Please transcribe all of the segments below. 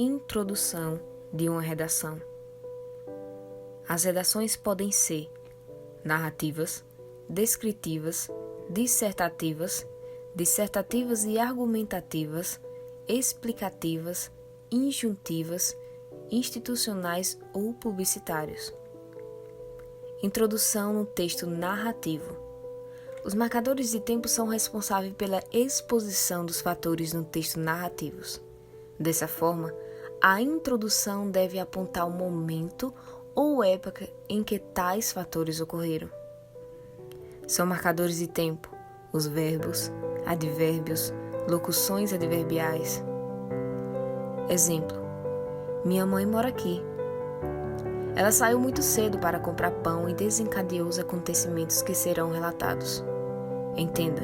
introdução de uma redação. As redações podem ser narrativas, descritivas, dissertativas e argumentativas, explicativas, injuntivas, institucionais ou publicitários. Introdução no texto narrativo. Os marcadores de tempo são responsáveis pela exposição dos fatores no texto narrativos. Dessa forma, a introdução deve apontar o momento ou época em que tais fatores ocorreram. São marcadores de tempo os verbos, advérbios, locuções adverbiais. Exemplo: minha mãe mora aqui. Ela saiu muito cedo para comprar pão e desencadeou os acontecimentos que serão relatados. Entenda: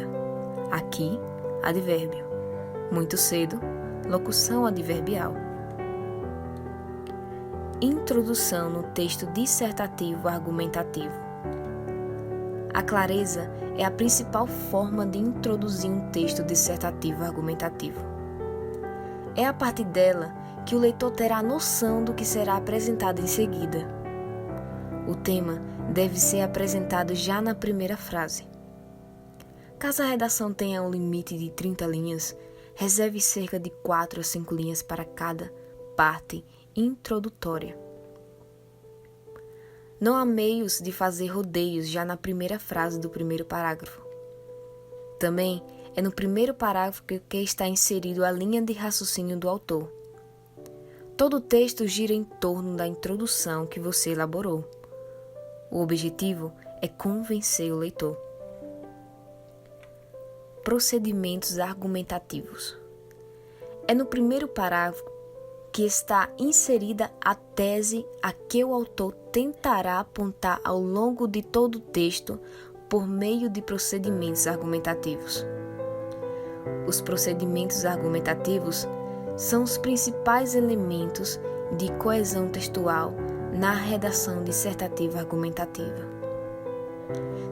aqui, advérbio. Muito cedo, locução adverbial. Introdução no texto dissertativo argumentativo. A clareza é a principal forma de introduzir um texto dissertativo argumentativo. É a partir dela que o leitor terá noção do que será apresentado em seguida. O tema deve ser apresentado já na primeira frase. Caso a redação tenha um limite de 30 linhas, reserve cerca de 4 a 5 linhas para cada parte introdutória. Não há meios de fazer rodeios já na primeira frase do primeiro parágrafo. Também é no primeiro parágrafo que está inserido a linha de raciocínio do autor. Todo o texto gira em torno da introdução que você elaborou. O objetivo é convencer o leitor. Procedimentos argumentativos. É no primeiro parágrafo que está inserida a tese a que o autor tentará apontar ao longo de todo o texto por meio de procedimentos argumentativos. Os procedimentos argumentativos são os principais elementos de coesão textual na redação dissertativa argumentativa.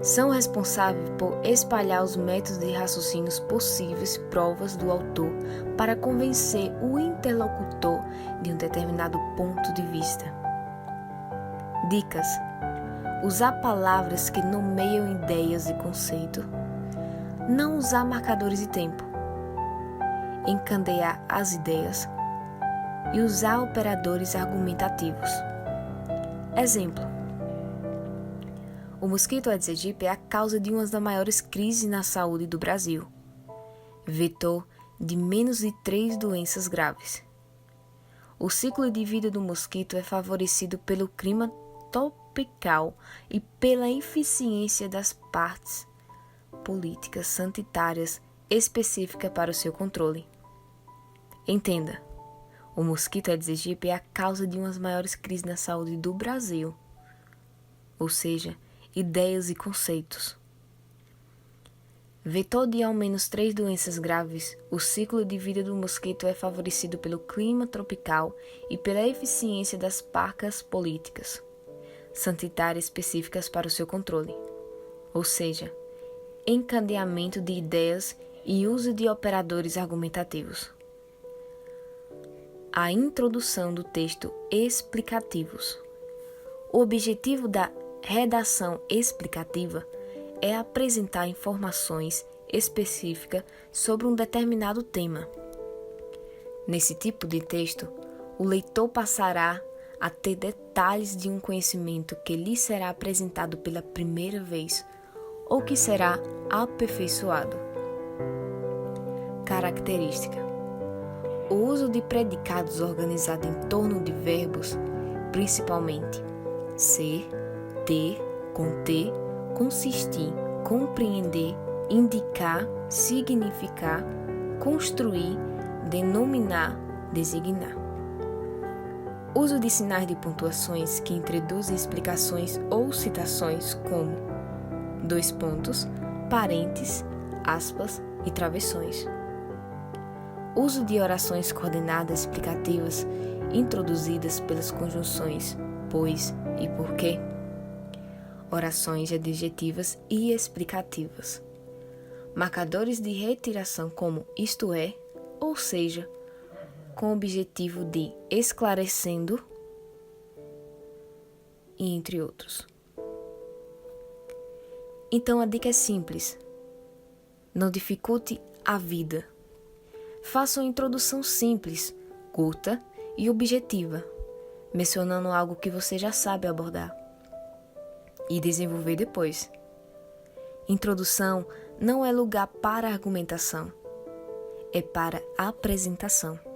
São responsáveis por espalhar os métodos de raciocínios possíveis provas do autor para convencer o interlocutor de um determinado ponto de vista. Dicas: usar palavras que nomeiam ideias e conceitos. Não usar marcadores de tempo. Encadear as ideias e usar operadores argumentativos. Exemplo: o mosquito Aedes aegypti é a causa de uma das maiores crises na saúde do Brasil, vetor de menos de 3 doenças graves. O ciclo de vida do mosquito é favorecido pelo clima tropical e pela eficiência das partes políticas sanitárias específicas para o seu controle. Entenda: o mosquito Aedes aegypti é a causa de uma das maiores crises na saúde do Brasil, ou seja, ideias e conceitos. Vetor de ao menos 3 doenças graves, o ciclo de vida do mosquito é favorecido pelo clima tropical e pela eficiência das parcas políticas sanitárias específicas para o seu controle, ou seja, encadeamento de ideias e uso de operadores argumentativos. A introdução do texto explicativos. O objetivo da redação explicativa é apresentar informações específicas sobre um determinado tema. Nesse tipo de texto, o leitor passará a ter detalhes de um conhecimento que lhe será apresentado pela primeira vez ou que será aperfeiçoado. Característica: o uso de predicados organizados em torno de verbos, principalmente ser, ter, conter, consistir, compreender, indicar, significar, construir, denominar, designar. Uso de sinais de pontuações que introduzem explicações ou citações como : parênteses, aspas e travessões. Uso de orações coordenadas explicativas introduzidas pelas conjunções pois e porque. Orações adjetivas e explicativas. Marcadores de retiração como isto é, ou seja, com o objetivo de esclarecendo e entre outros. Então a dica é simples. Não dificulte a vida. Faça uma introdução simples, curta e objetiva, mencionando algo que você já sabe abordar e desenvolver depois. Introdução não é lugar para argumentação, é para apresentação.